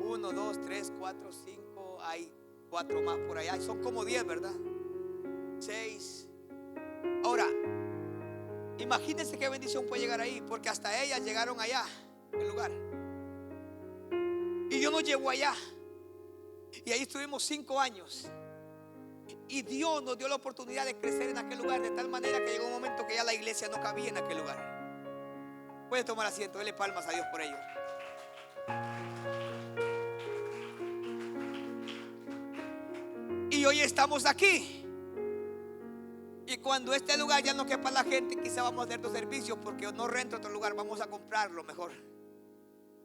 [SPEAKER 1] 1, 2, 3, 4, 5. Hay 4 más por allá. Son como 10, ¿verdad? 6. Ahora, imagínense qué bendición puede llegar ahí, porque hasta ellas llegaron allá, el lugar. Y Dios nos llevó allá. Y ahí estuvimos 5 años. Y Dios nos dio la oportunidad de crecer en aquel lugar de tal manera que llegó un momento que ya la iglesia no cabía en aquel lugar. Puede tomar asiento, dele palmas a Dios por ello. Y hoy estamos aquí. Y cuando este lugar ya no quepa la gente, quizá vamos a hacer 2 servicios, porque no renta otro lugar, vamos a comprarlo mejor.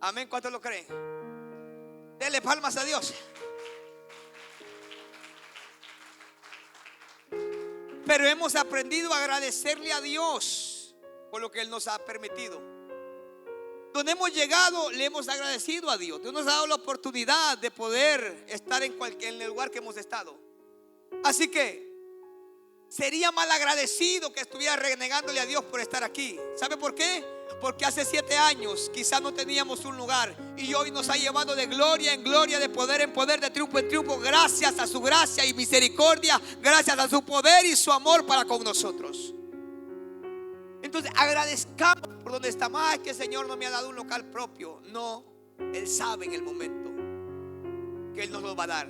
[SPEAKER 1] Amén, ¿cuántos lo creen? Dele palmas a Dios. Pero hemos aprendido a agradecerle a Dios por lo que Él nos ha permitido. Donde hemos llegado, le hemos agradecido a Dios. Dios nos ha dado la oportunidad de poder estar en el lugar que hemos estado. Así que sería mal agradecido que estuviera renegándole a Dios por estar aquí. ¿Sabe por qué? Porque hace 7 años quizás no teníamos un lugar, y hoy nos ha llevado de gloria en gloria, de poder en poder, de triunfo en triunfo, gracias a su gracia y misericordia, gracias a su poder y su amor para con nosotros. Entonces agradezcamos por donde estamos. Es que el Señor no me ha dado un local propio. No, Él sabe en el momento que Él nos lo va a dar.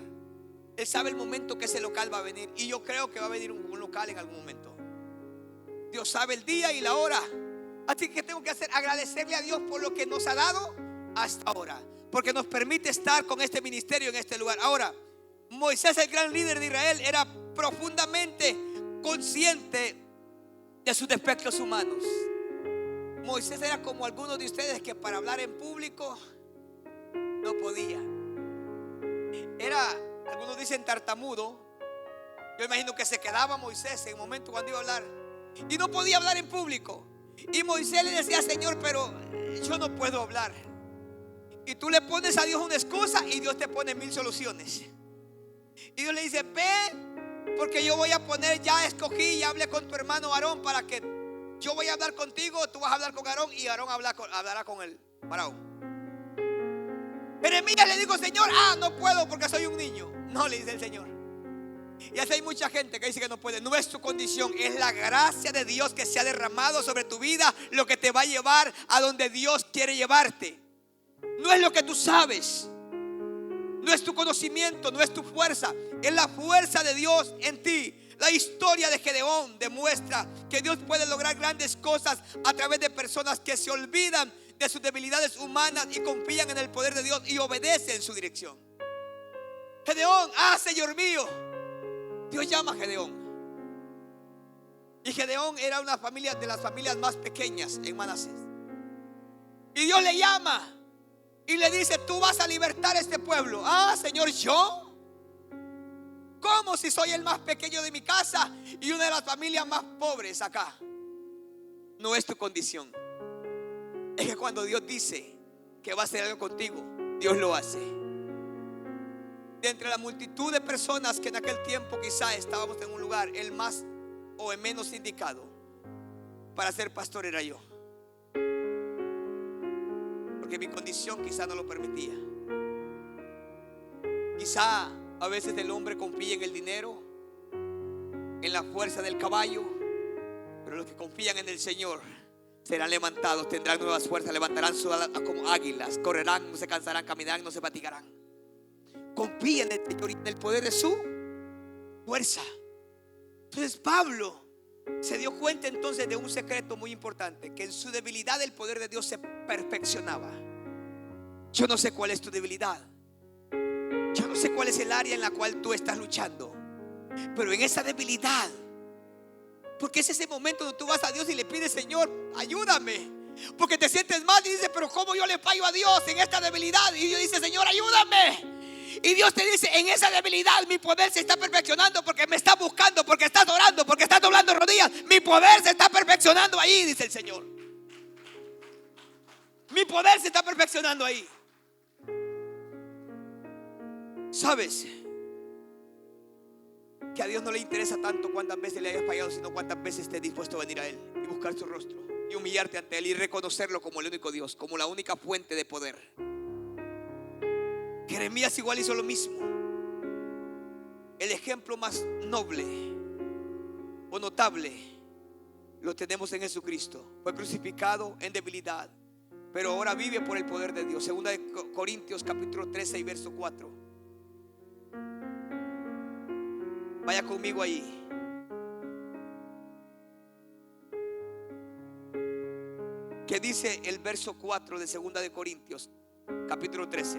[SPEAKER 1] Él sabe el momento que ese local va a venir. Y yo creo que va a venir un local en algún momento. Dios sabe el día y la hora. Así que tengo que hacer, agradecerle a Dios por lo que nos ha dado hasta ahora, porque nos permite estar con este ministerio en este lugar. Ahora, Moisés, el gran líder de Israel, era profundamente consciente de sus defectos humanos. Moisés era como algunos de ustedes que para hablar en público no podía. Era, algunos dicen tartamudo. Yo imagino que se quedaba Moisés en el momento cuando iba a hablar y no podía hablar en público. Y Moisés le decía: Señor, pero yo no puedo hablar. Y tú le pones a Dios una excusa y Dios te pone 1000 soluciones. Y Dios le dice: ve, porque yo voy a poner, ya escogí y hablé con tu hermano Aarón, para que yo voy a hablar contigo, tú vas a hablar con Aarón y Aarón hablará con el faraón. Jeremías le dijo: Señor, no puedo porque soy un niño. No, le dice el Señor. Y así hay mucha gente que dice que no puede. No es tu condición, es la gracia de Dios que se ha derramado sobre tu vida lo que te va a llevar a donde Dios quiere llevarte. No es lo que tú sabes, no es tu conocimiento, no es tu fuerza, es la fuerza de Dios en ti. La historia de Gedeón demuestra que Dios puede lograr grandes cosas a través de personas que se olvidan de sus debilidades humanas y confían en el poder de Dios y obedecen su dirección. Gedeón: Señor mío. Dios llama a Gedeón. Y Gedeón era una familia de las familias más pequeñas en Manasés. Y Dios le llama y le dice: tú vas a libertar a este pueblo. Señor, ¿yo? ¿Cómo, si soy el más pequeño de mi casa y una de las familias más pobres acá? No es tu condición. Es que cuando Dios dice que va a hacer algo contigo, Dios lo hace. De entre la multitud de personas que en aquel tiempo quizá estábamos en un lugar, el más o el menos indicado para ser pastor era yo, porque mi condición quizá no lo permitía. Quizá a veces el hombre confía en el dinero, en la fuerza del caballo, pero los que confían en el Señor serán levantados, tendrán nuevas fuerzas, levantarán sus alas como águilas, correrán, no se cansarán, caminarán, no se fatigarán. Confía en el Señor y en el poder de su fuerza. Entonces Pablo se dio cuenta entonces de un secreto muy importante, que en su debilidad el poder de Dios se perfeccionaba. Yo no sé cuál es tu debilidad, yo no sé cuál es el área en la cual tú estás luchando, pero en esa debilidad, porque es ese momento donde tú vas a Dios y le pides: Señor, ayúdame. Porque te sientes mal y dices: pero ¿cómo yo le fallo a Dios en esta debilidad? Y Dios dice: Señor, ayúdame. Y Dios te dice: en esa debilidad mi poder se está perfeccionando, porque me estás buscando, porque estás orando, porque estás doblando rodillas. Mi poder se está perfeccionando ahí, dice el Señor. Mi poder se está perfeccionando ahí. ¿Sabes? Que a Dios no le interesa tanto cuántas veces le hayas fallado, sino cuántas veces estés dispuesto a venir a Él y buscar su rostro y humillarte ante Él y reconocerlo como el único Dios, como la única fuente de poder. Jeremías igual hizo lo mismo. El ejemplo más noble o notable lo tenemos en Jesucristo. Fue crucificado en debilidad, pero ahora vive por el poder de Dios. Segunda de Corintios capítulo 13 y verso 4. Vaya conmigo ahí. ¿Qué dice el verso 4 de Segunda de Corintios capítulo 13?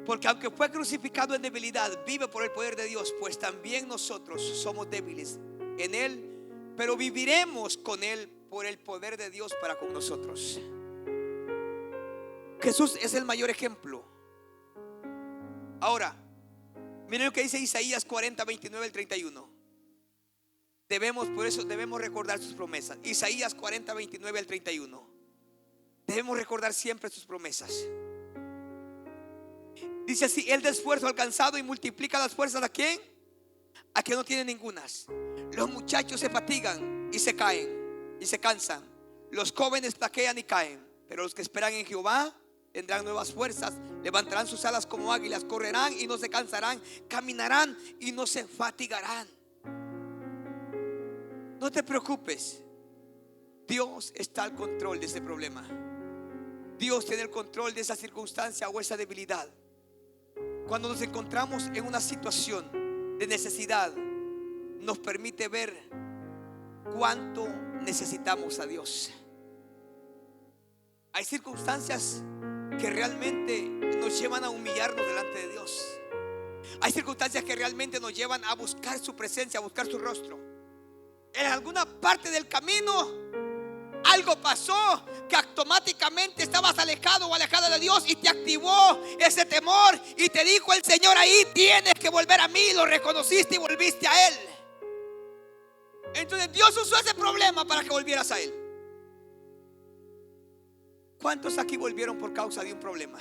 [SPEAKER 1] Porque aunque fue crucificado en debilidad, vive por el poder de Dios, pues también nosotros somos débiles en Él, pero viviremos con Él por el poder de Dios para con nosotros. Jesús es el mayor ejemplo. Ahora, miren lo que dice Isaías 40, 29 al 31. Por eso debemos recordar sus promesas. Isaías 40, 29 al 31. Debemos recordar siempre sus promesas. Dice así: Él da esfuerzo alcanzado y multiplica las fuerzas ¿a quién? A que no tiene ningunas. Los muchachos se fatigan y se caen y se cansan. Los jóvenes flaquean y caen, pero los que esperan en Jehová tendrán nuevas fuerzas, levantarán sus alas como águilas, correrán y no se cansarán, caminarán y no se fatigarán. No te preocupes, Dios está al control de ese problema. Dios tiene el control de esa circunstancia o esa debilidad. Cuando nos encontramos en una situación de necesidad, nos permite ver cuánto necesitamos a Dios. Hay circunstancias que realmente nos llevan a humillarnos delante de Dios. Hay circunstancias que realmente nos llevan a buscar su presencia, a buscar su rostro. En alguna parte del camino algo pasó que automáticamente estabas alejado o alejada de Dios y te activó ese temor y te dijo el Señor: ahí tienes que volver a mí. Lo reconociste y volviste a Él. Entonces Dios usó ese problema para que volvieras a Él. ¿Cuántos aquí volvieron por causa de un problema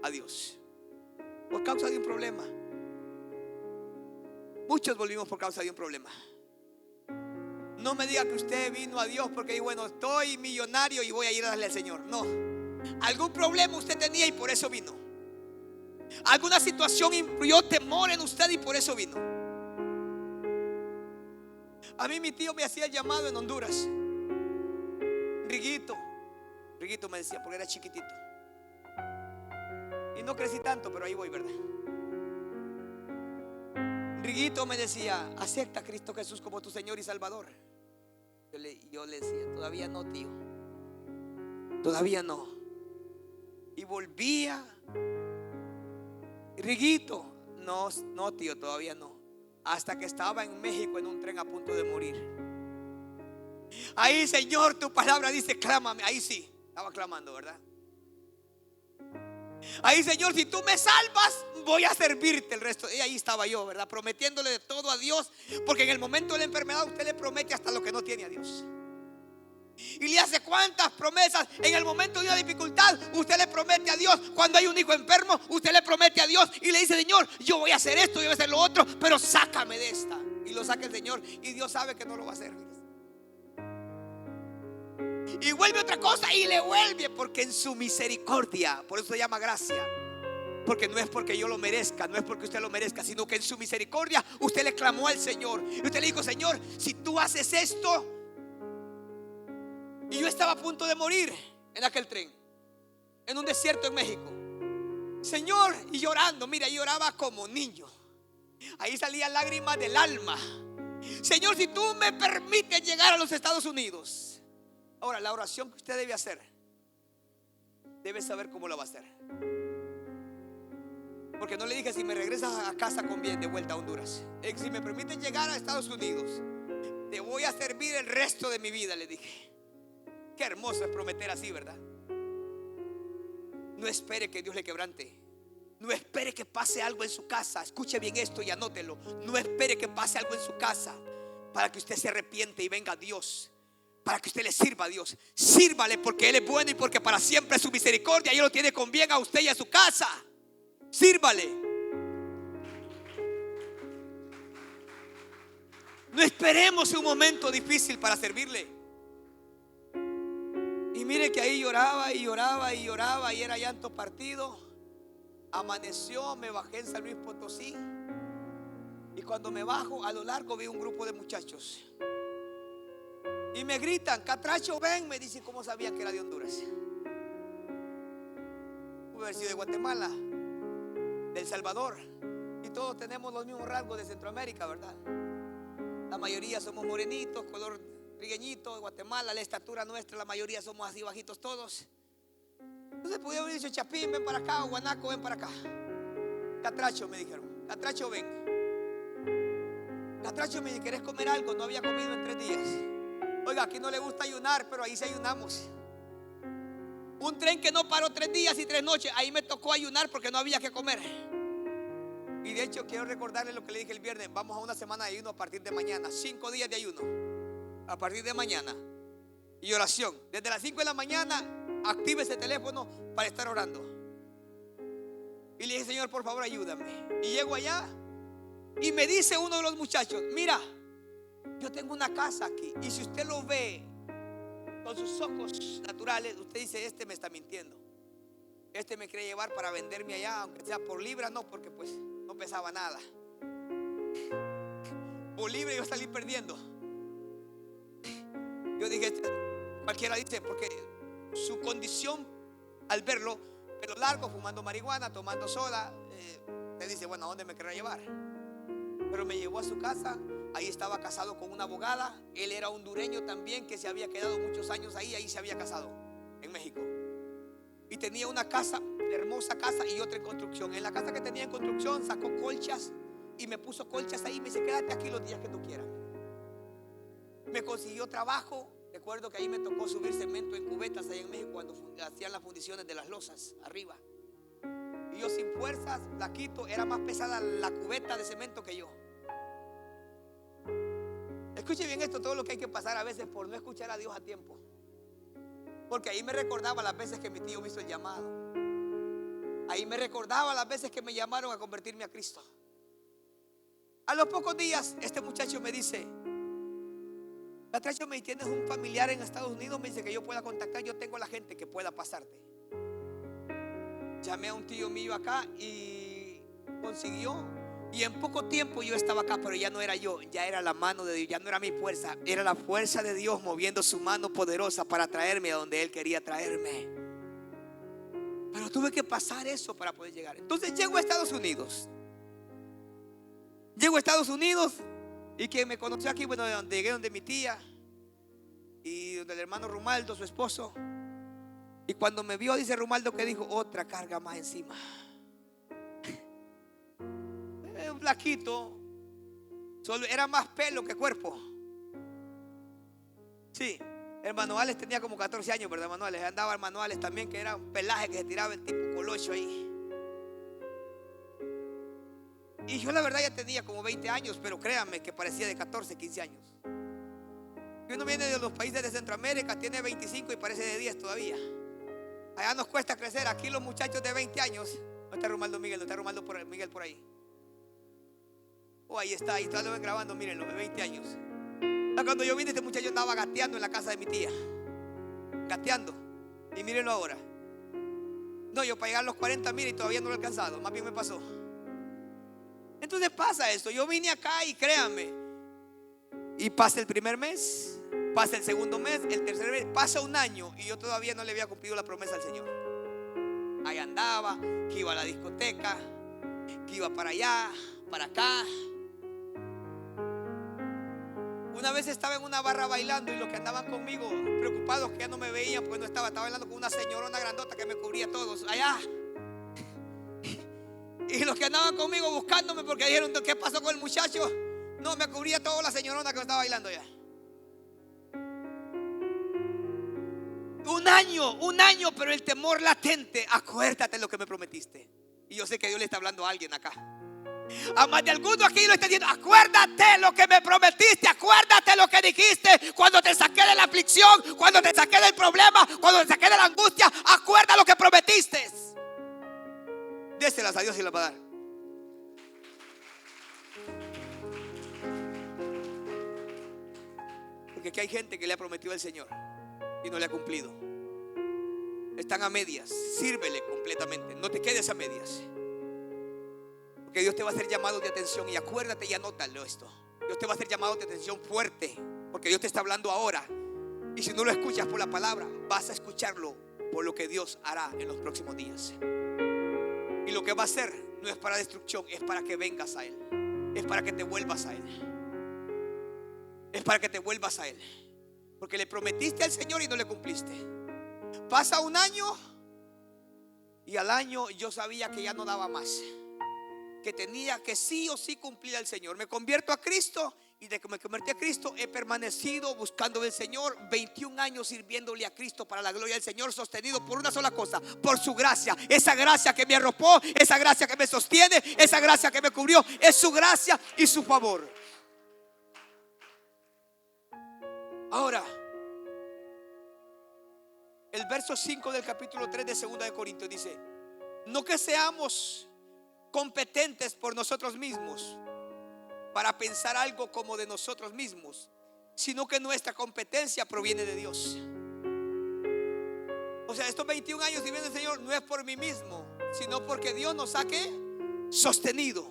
[SPEAKER 1] a Dios? Por causa de un problema. Muchos volvimos por causa de un problema. No me diga que usted vino a Dios porque bueno, estoy millonario y voy a ir a darle al Señor. No. Algún problema usted tenía y por eso vino. Alguna situación influyó temor en usted y por eso vino. A mí mi tío me hacía el llamado en Honduras. Riguito me decía, porque era chiquitito. Y no crecí tanto, pero ahí voy, ¿verdad? Riguito me decía: acepta a Cristo Jesús como tu Señor y Salvador. Yo le decía: todavía no, tío, todavía no. Y volvía: Riguito, no, tío, todavía no. Hasta que estaba en México en un tren a punto de morir. Ahí: Señor, tu palabra dice, clámame. Ahí sí, estaba clamando, ¿verdad? Ahí: Señor, si tú me salvas, voy a servirte el resto. Y ahí estaba yo, ¿verdad? Prometiéndole de todo a Dios. Porque en el momento de la enfermedad usted le promete hasta lo que no tiene a Dios. Y le hace cuantas promesas. En el momento de una dificultad, usted le promete a Dios. Cuando hay un hijo enfermo, usted le promete a Dios y le dice: Señor, yo voy a hacer esto, yo voy a hacer lo otro, pero sácame de esta. Y lo saca el Señor, y Dios sabe que no lo va a hacer. Y vuelve otra cosa y le vuelve, porque en su misericordia. Por eso se llama gracia. Porque no es porque yo lo merezca, no es porque usted lo merezca, sino que en su misericordia usted le clamó al Señor. Y usted le dijo: Señor, si tú haces esto. Y yo estaba a punto de morir en aquel tren, en un desierto en México, Señor, y llorando. Mira, yo lloraba como niño. Ahí salían lágrimas del alma. Señor, si tú me permites llegar a los Estados Unidos. Ahora, la oración que usted debe hacer, debe saber cómo la va a hacer. Porque no le dije: si me regresas a casa con bien, de vuelta a Honduras. Si me permiten llegar a Estados Unidos, te voy a servir el resto de mi vida, le dije. Qué hermoso es prometer así, ¿verdad? No espere que Dios le quebrante. No espere que pase algo en su casa. Escuche bien esto y anótelo. No espere que pase algo en su casa para que usted se arrepiente y venga a Dios, para que usted le sirva a Dios. Sírvale, porque Él es bueno y porque para siempre es su misericordia. Y Él lo tiene con bien a usted y a su casa. Sírvale. No esperemos un momento difícil para servirle. Y mire que ahí lloraba y lloraba y lloraba, y era llanto partido. Amaneció, me bajé en San Luis Potosí. Y cuando me bajo, a lo largo vi un grupo de muchachos. Y me gritan: Catracho, ven. Me dicen: ¿cómo sabían que era de Honduras? Puede haber sido de Guatemala, de El Salvador. Y todos tenemos los mismos rasgos de Centroamérica, ¿verdad? La mayoría somos morenitos, color trigueñito. De Guatemala, la estatura nuestra, la mayoría somos así bajitos todos. Entonces pudieron haber dicho: Chapín, ven para acá, o Guanaco, ven para acá. Catracho, me dijeron: Catracho, ven. Catracho, me dice: ¿querés comer algo? No había comido en 3 días. Oiga, aquí no le gusta ayunar, pero ahí sí ayunamos. Un tren que no paró 3 días y 3 noches. Ahí me tocó ayunar porque no había que comer. Y de hecho quiero recordarle lo que le dije el viernes: vamos a una semana de ayuno a partir de mañana. 5 días de ayuno a partir de mañana. Y oración. Desde las 5 de la mañana active ese teléfono para estar orando. Y le dije: Señor, por favor, ayúdame. Y llego allá y me dice uno de los muchachos: mira, yo tengo una casa aquí, y si usted lo ve con sus ojos naturales, usted dice: este me está mintiendo, este me quiere llevar para venderme allá, aunque sea por libra. No, porque pues no pesaba nada. Por libra yo salí perdiendo. Yo dije: cualquiera dice, porque su condición al verlo, pelo largo, fumando marihuana, tomando soda, te dice: bueno, ¿a dónde me querrá llevar? Pero me llevó a su casa. Ahí estaba casado con una abogada. Él era hondureño también, que se había quedado muchos años ahí. Ahí se había casado, en México. Y tenía una casa, hermosa casa, y otra en construcción. En la casa que tenía en construcción sacó colchas y me puso colchas ahí. Me dice: quédate aquí los días que tú quieras. Me consiguió trabajo. Recuerdo que ahí me tocó subir cemento en cubetas allá en México, cuando hacían las fundiciones de las losas arriba. Y yo sin fuerzas, flaquito, era más pesada la cubeta de cemento que yo. Escuche bien esto, todo lo que hay que pasar a veces por no escuchar a Dios a tiempo. Porque ahí me recordaba las veces que mi tío me hizo el llamado. Ahí me recordaba las veces que me llamaron a convertirme a Cristo. A los pocos días este muchacho me dice: Catracho, ¿me tienes un familiar en Estados Unidos? Me dice que yo pueda contactar. Yo tengo la gente que pueda pasarte. Llamé a un tío mío acá y consiguió. Y en poco tiempo yo estaba acá, pero ya no era yo, ya era la mano de Dios, ya no era mi fuerza, era la fuerza de Dios moviendo su mano poderosa para traerme a donde Él quería traerme. Pero tuve que pasar eso para poder llegar. Entonces llego a Estados Unidos. Llego a Estados Unidos. Y quien me conoció aquí, bueno, llegué donde mi tía y donde el hermano Rumaldo, su esposo. Y cuando me vio, dice Rumaldo, que dijo: otra carga más encima. Un flaquito, solo era más pelo que cuerpo. Sí, el Manuales tenía como 14 años, ¿verdad? Manuales, andaba el Manuales también, que era un pelaje que se tiraba el tipo colocho ahí. Y yo la verdad ya tenía como 20 años, pero créanme que parecía de 14, 15 años. Y uno viene de los países de Centroamérica, tiene 25 y parece de 10 todavía. Allá nos cuesta crecer. Aquí los muchachos de 20 años. No está Romaldo Miguel, no está Romaldo Miguel por ahí. Oh, ahí está, lo ven grabando, mírenlo, de 20 años. Cuando yo vine, este muchacho estaba gateando en la casa de mi tía. Gateando. Y mírenlo ahora. No, yo para llegar a los 40, mire, y todavía no lo he alcanzado. Más bien me pasó. Entonces pasa esto. Yo vine acá y créanme. Y pasa el primer mes, pasa el segundo mes, el tercer mes, pasa un año y yo todavía no le había cumplido la promesa al Señor. Ahí andaba, que iba a la discoteca, que iba para allá, para acá. Una vez estaba en una barra bailando y los que andaban conmigo preocupados que ya no me veían porque no estaba bailando con una señorona grandota que me cubría a todos allá. Y los que andaban conmigo buscándome porque dijeron, ¿qué pasó con el muchacho? No, me cubría toda la señorona que estaba bailando ya. Un año, pero el temor latente. Acuérdate lo que me prometiste. Y yo sé que Dios le está hablando a alguien acá. A más de alguno aquí lo está diciendo. Acuérdate lo que me prometiste. Acuérdate lo que dijiste cuando te saqué de la aflicción, cuando te saqué del problema, cuando te saqué de la angustia. Acuerda lo que prometiste. Déselas a Dios y las va a dar. Porque aquí hay gente que le ha prometido al Señor y no le ha cumplido. Están a medias. Sírvele completamente. No te quedes a medias. Porque Dios te va a hacer llamados de atención. Y acuérdate y anótalo esto. Dios te va a hacer llamados de atención fuerte. Porque Dios te está hablando ahora. Y si no lo escuchas por la palabra, vas a escucharlo por lo que Dios hará en los próximos días. Y lo que va a hacer no es para destrucción, es para que vengas a Él. Es para que te vuelvas a Él. Es para que te vuelvas a Él. Porque le prometiste al Señor y no le cumpliste. Pasa un año y al año yo sabía que ya no daba más, que tenía que sí o sí cumplir al Señor. Me convierto a Cristo y de que me convertí a Cristo he permanecido buscando al Señor. 21 años sirviéndole a Cristo para la gloria del Señor, sostenido por una sola cosa, por su gracia. Esa gracia que me arropó, esa gracia que me sostiene, esa gracia que me cubrió, es su gracia y su favor. Ahora, el verso 5 del capítulo 3 de 2 de Corintios dice: no que seamos competentes por nosotros mismos para pensar algo como de nosotros mismos, sino que nuestra competencia proviene de Dios. O sea, estos 21 años sirviendo al Señor no es por mí mismo, sino porque Dios nos ha sostenido.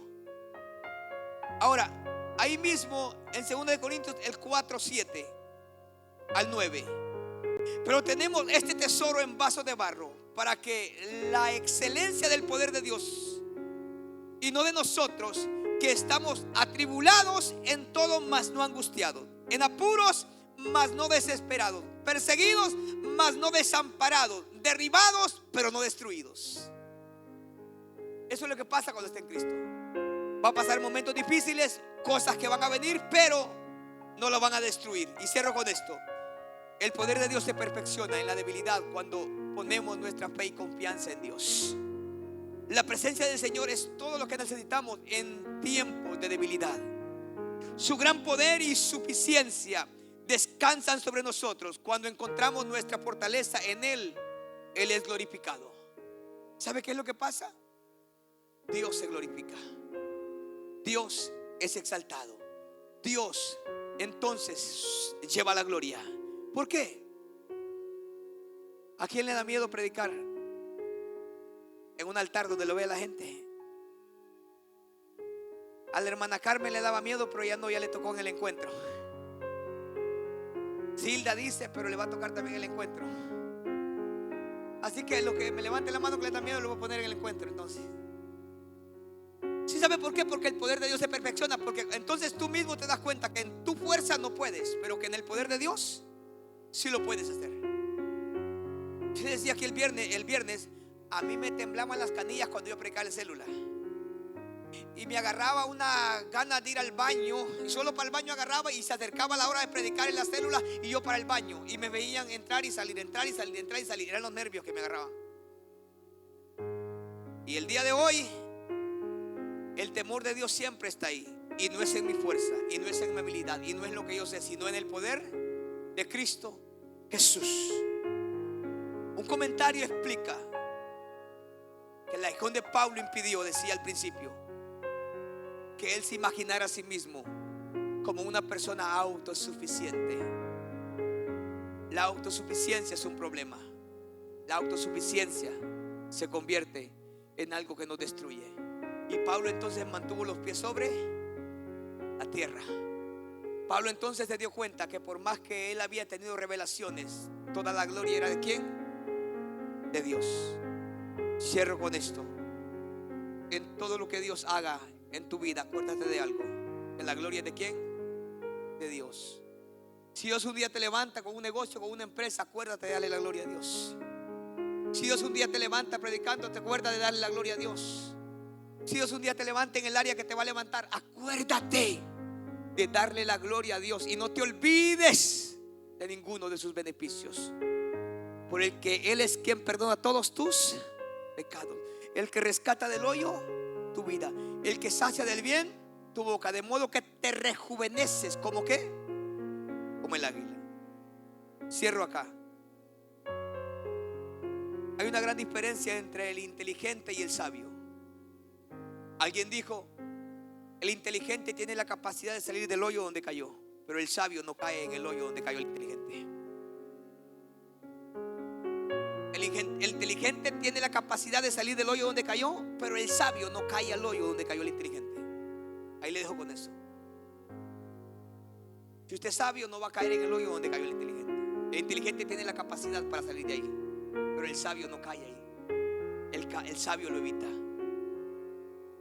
[SPEAKER 1] Ahora, ahí mismo en 2 de Corintios el 4:7 al 9. Pero tenemos este tesoro en vaso de barro, para que la excelencia del poder de Dios y no de nosotros, que estamos atribulados en todo, mas no angustiados, en apuros, mas no desesperados, perseguidos, mas no desamparados, derribados, pero no destruidos. Eso es lo que pasa cuando está en Cristo. Va a pasar momentos difíciles, cosas que van a venir, pero no lo van a destruir. Y cierro con esto: el poder de Dios se perfecciona en la debilidad cuando ponemos nuestra fe y confianza en Dios. La presencia del Señor es todo lo que necesitamos en tiempos de debilidad. Su gran poder y suficiencia descansan sobre nosotros cuando encontramos nuestra fortaleza en Él. Él es glorificado. ¿Sabe qué es lo que pasa? Dios se glorifica. Dios es exaltado. Dios entonces lleva la gloria. ¿Por qué? ¿A quién le da miedo predicar en un altar donde lo ve la gente? A la hermana Carmen le daba miedo, pero ya no, ya le tocó en el encuentro. Silda dice, pero le va a tocar también el encuentro. Así que lo que me levante la mano que le da miedo lo voy a poner en el encuentro entonces. ¿Sí sabe por qué? Porque el poder de Dios se perfecciona. Porque entonces tú mismo te das cuenta que en tu fuerza no puedes, pero que en el poder de Dios sí lo puedes hacer. Yo decía que el viernes a mí me temblaban las canillas cuando yo predicaba el celular. Y me agarraba una gana de ir al baño. Y solo para el baño agarraba. Y se acercaba la hora de predicar en la célula. Y yo para el baño. Y me veían entrar y salir, entrar y salir, entrar y salir. Eran los nervios que me agarraban. Y el día de hoy, el temor de Dios siempre está ahí. Y no es en mi fuerza, y no es en mi habilidad, y no es lo que yo sé, sino en el poder de Cristo Jesús. Un comentario explica que el aguijón de Pablo impidió, decía al principio, que él se imaginara a sí mismo como una persona autosuficiente. La autosuficiencia es un problema. La autosuficiencia se convierte en algo que nos destruye. Y Pablo entonces mantuvo los pies sobre la tierra. Pablo entonces se dio cuenta que por más que él había tenido revelaciones, toda la gloria era ¿de quién? De Dios. Cierro con esto. En todo lo que Dios haga en tu vida, acuérdate de algo: que la gloria es ¿de quién? De Dios. Si Dios un día te levanta con un negocio, con una empresa, acuérdate de darle la gloria a Dios. Si Dios un día te levanta predicando, te acuerdas de darle la gloria a Dios. Si Dios un día te levanta en el área que te va a levantar, acuérdate de darle la gloria a Dios. Y no te olvides de ninguno de sus beneficios, por el que Él es quien perdona todos tus pecados, el que rescata del hoyo tu vida, el que sacia del bien tu boca, de modo que te rejuveneces. ¿Como qué? Como el águila. Cierro acá. Hay una gran diferencia entre el inteligente y el sabio. Alguien dijo: el inteligente tiene la capacidad de salir del hoyo donde cayó, pero el sabio no cae en el hoyo donde cayó el inteligente. El inteligente tiene la capacidad de salir del hoyo donde cayó, pero el sabio no cae al hoyo donde cayó el inteligente. Ahí le dejo con eso. Si usted es sabio, no va a caer en el hoyo donde cayó el inteligente. El inteligente tiene la capacidad para salir de ahí, pero el sabio no cae ahí. El sabio lo evita.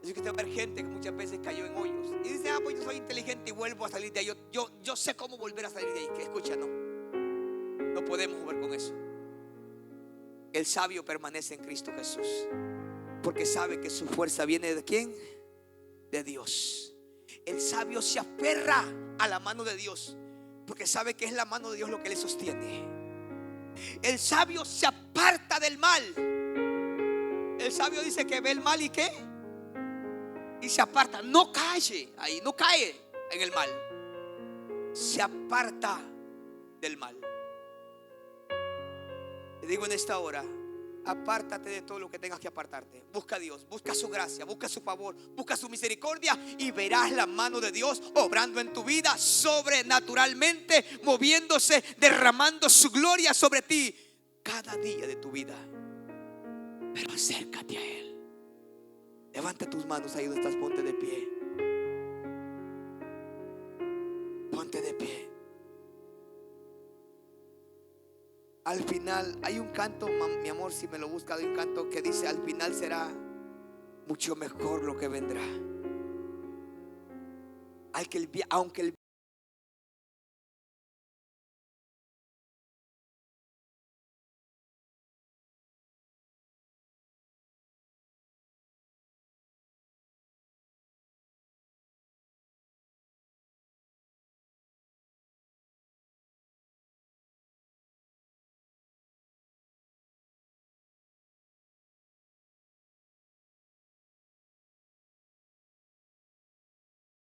[SPEAKER 1] Así que usted va a ver gente que muchas veces cayó en hoyos y dice: pues yo soy inteligente y vuelvo a salir de ahí. Yo sé cómo volver a salir de ahí. Que escucha, no podemos jugar con eso. El sabio permanece en Cristo Jesús, porque sabe que su fuerza viene ¿de quién? De Dios. El sabio se aferra a la mano de Dios, porque sabe que es la mano de Dios lo que le sostiene. El sabio se aparta del mal. El sabio dice que ve el mal y ¿qué? Y se aparta. No cae ahí, no cae en el mal. Se aparta del mal. Te digo en esta hora: apártate de todo lo que tengas que apartarte. Busca a Dios, busca su gracia, busca su favor, busca su misericordia, y verás la mano de Dios obrando en tu vida sobrenaturalmente, moviéndose, derramando su gloria sobre ti cada día de tu vida. Pero acércate a Él. Levanta tus manos ahí donde estás, ponte de pie. Ponte de pie. Al final hay un canto, mi amor, si me lo busca, hay un canto que dice: al final será mucho mejor lo que vendrá. Aunque el